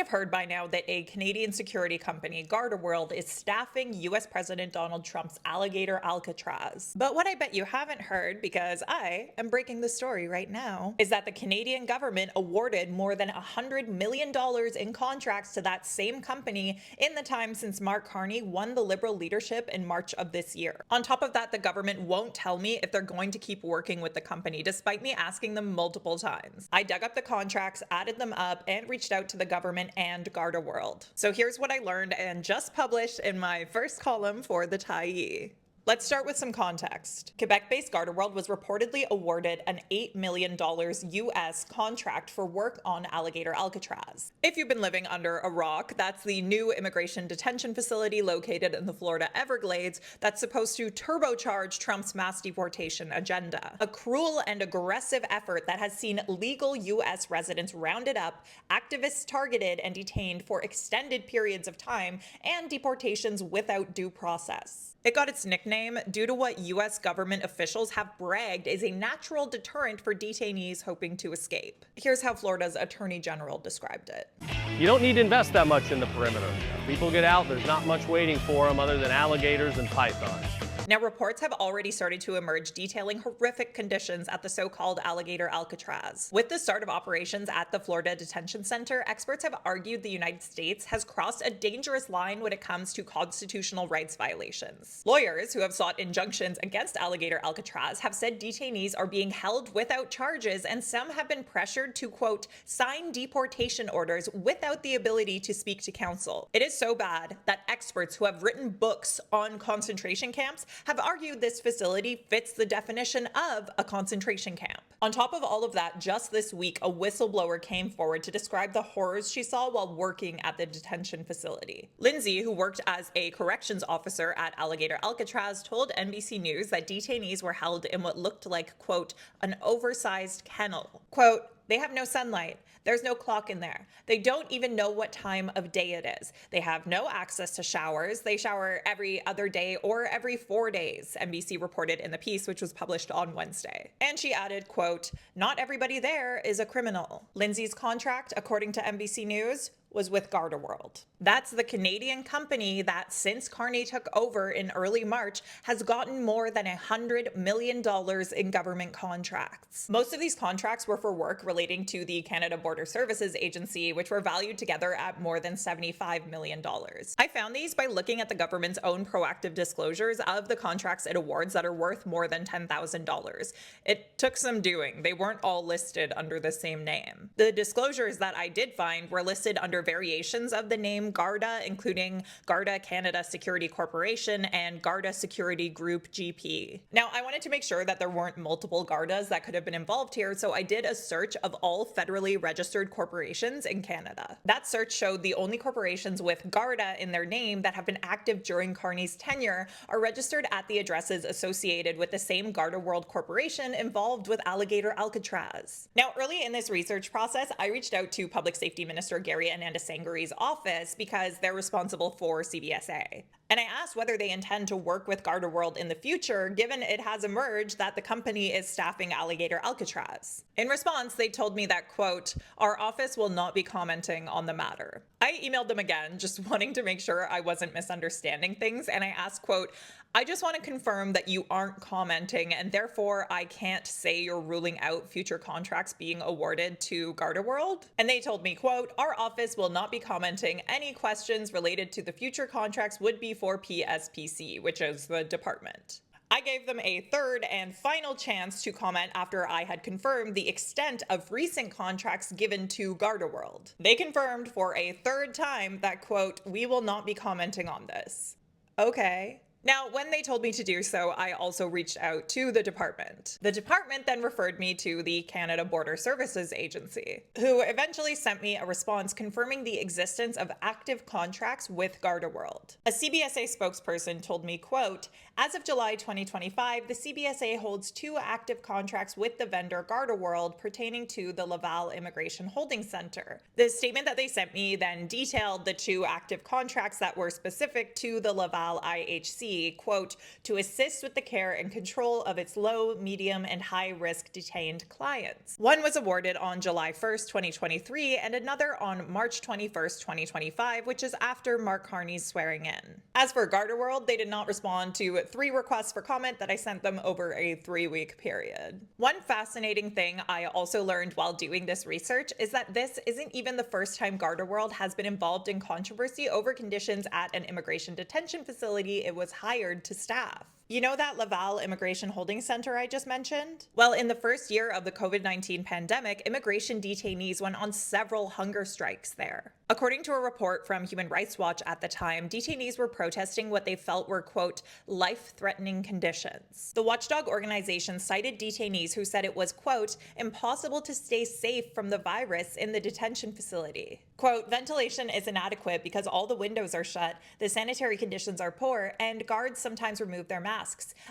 have heard by now that a Canadian security company, Garda World, is staffing US President Donald Trump's Alligator Alcatraz. But what I bet you haven't heard, because I am breaking the story right now, is that the Canadian government awarded more than $100 million in contracts to that same company in the time since Mark Carney won the Liberal leadership in March of this year. On top of that, the government won't tell me if they're going to keep working with the company, despite me asking them multiple times. I dug up the contracts, added them up, and reached out to the government and Garda World. So here's what I learned and just published in my first column for the Tyee. Let's start with some context. Quebec-based GardaWorld was reportedly awarded an $8 million US contract for work on Alligator Alcatraz. If you've been living under a rock, that's the new immigration detention facility located in the Florida Everglades that's supposed to turbocharge Trump's mass deportation agenda. A cruel and aggressive effort that has seen legal US residents rounded up, activists targeted and detained for extended periods of time, and deportations without due process. It got its nickname due to what US government officials have bragged is a natural deterrent for detainees hoping to escape. Here's how Florida's Attorney General described it. You don't need to invest that much in the perimeter. If people get out, there's not much waiting for them other than alligators and pythons. Now, reports have already started to emerge detailing horrific conditions at the so-called Alligator Alcatraz. With the start of operations at the Florida Detention Center, experts have argued the United States has crossed a dangerous line when it comes to constitutional rights violations. Lawyers who have sought injunctions against Alligator Alcatraz have said detainees are being held without charges, and some have been pressured to, quote, sign deportation orders without the ability to speak to counsel. It is so bad that experts who have written books on concentration camps have argued this facility fits the definition of a concentration camp. On top of all of that, just this week, a whistleblower came forward to describe the horrors she saw while working at the detention facility. Lindsay, who worked as a corrections officer at Alligator Alcatraz, told NBC News that detainees were held in what looked like, quote, an oversized kennel. Quote, they have no sunlight. There's no clock in there. They don't even know what time of day it is. They have no access to showers. They shower every other day or every 4 days, NBC reported in the piece, which was published on Wednesday. And she added, quote, not everybody there is a criminal. Lindsay's contract, according to NBC News, was with Garda World. That's the Canadian company that, since Carney took over in early March, has gotten more than $100 million in government contracts. Most of these contracts were for work relating to the Canada Border Services Agency, which were valued together at more than $75 million. I found these by looking at the government's own proactive disclosures of the contracts it awards that are worth more than $10,000. It took some doing. They weren't all listed under the same name. The disclosures that I did find were listed under variations of the name Garda, including Garda Canada Security Corporation and Garda Security Group GP. Now, I wanted to make sure that there weren't multiple Gardas that could have been involved here, so I did a search of all federally registered corporations in Canada. That search showed the only corporations with Garda in their name that have been active during Carney's tenure are registered at the addresses associated with the same Garda World corporation involved with Alligator Alcatraz. Now, early in this research process, I reached out to Public Safety Minister Gary Sangari's office because they're responsible for CBSA. And I asked whether they intend to work with Garda World in the future, given it has emerged that the company is staffing Alligator Alcatraz. In response, they told me that, quote, our office will not be commenting on the matter. I emailed them again, just wanting to make sure I wasn't misunderstanding things, and I asked, quote, I just want to confirm that you aren't commenting, and therefore I can't say you're ruling out future contracts being awarded to Garda World. And they told me, quote, our office will not be commenting. Any questions related to the future contracts would be for PSPC, which is the department. I gave them a third and final chance to comment after I had confirmed the extent of recent contracts given to Garda World. They confirmed for a third time that, quote, we will not be commenting on this. Okay. Now, when they told me to do so, I also reached out to the department. The department then referred me to the Canada Border Services Agency, who eventually sent me a response confirming the existence of active contracts with Garda World. A CBSA spokesperson told me, quote, as of July 2025, the CBSA holds 2 active contracts with the vendor Garda World pertaining to the Laval Immigration Holding Center. The statement that they sent me then detailed the 2 active contracts that were specific to the Laval IHC GP, quote, to assist with the care and control of its low, medium, and high-risk detained clients. One was awarded on July 1st, 2023, and another on March 21st, 2025, which is after Mark Carney's swearing in. As for Garda World, they did not respond to 3 requests for comment that I sent them over a 3-week period. One fascinating thing I also learned while doing this research is that this isn't even the first time Garda World has been involved in controversy over conditions at an immigration detention facility it was hired to staff. You know that Laval Immigration Holding Center I just mentioned? Well, in the first year of the COVID-19 pandemic, immigration detainees went on several hunger strikes there. According to a report from Human Rights Watch at the time, detainees were protesting what they felt were, quote, life-threatening conditions. The watchdog organization cited detainees who said it was, quote, impossible to stay safe from the virus in the detention facility. Quote, ventilation is inadequate because all the windows are shut, the sanitary conditions are poor, and guards sometimes remove their masks.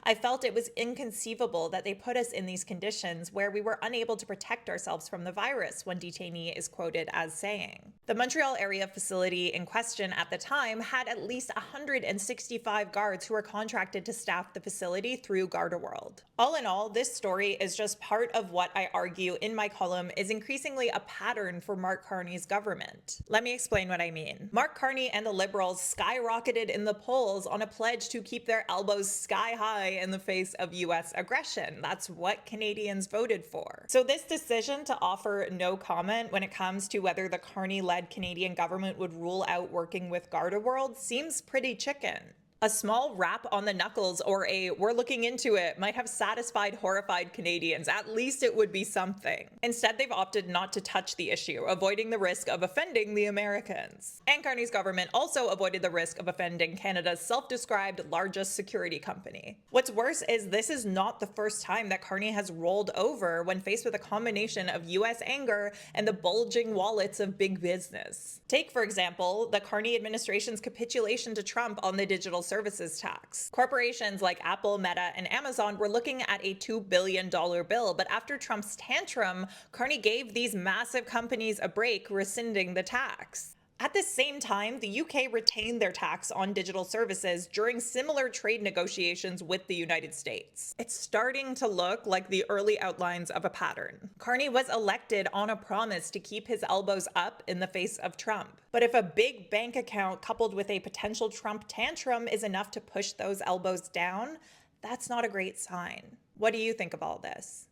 I felt it was inconceivable that they put us in these conditions where we were unable to protect ourselves from the virus, one detainee is quoted as saying. The Montreal area facility in question at the time had at least 165 guards who were contracted to staff the facility through Garda World. All in all, this story is just part of what I argue in my column is increasingly a pattern for Mark Carney's government. Let me explain what I mean. Mark Carney and the Liberals skyrocketed in the polls on a pledge to keep their elbows sky high in the face of US aggression. That's what Canadians voted for. So this decision to offer no comment when it comes to whether the Carney-led Canadian government would rule out working with Garda World seems pretty chicken. A small rap on the knuckles or a "we're looking into it" might have satisfied horrified Canadians. At least it would be something. Instead, they've opted not to touch the issue, avoiding the risk of offending the Americans. And Carney's government also avoided the risk of offending Canada's self-described largest security company. What's worse is this is not the first time that Carney has rolled over when faced with a combination of US anger and the bulging wallets of big business. Take, for example, the Carney administration's capitulation to Trump on the digital services tax. Corporations like Apple, Meta, and Amazon were looking at a $2 billion bill, but after Trump's tantrum, Carney gave these massive companies a break, rescinding the tax. At the same time, the UK retained their tax on digital services during similar trade negotiations with the United States. It's starting to look like the early outlines of a pattern. Carney was elected on a promise to keep his elbows up in the face of Trump. But if a big bank account coupled with a potential Trump tantrum is enough to push those elbows down, that's not a great sign. What do you think of all this?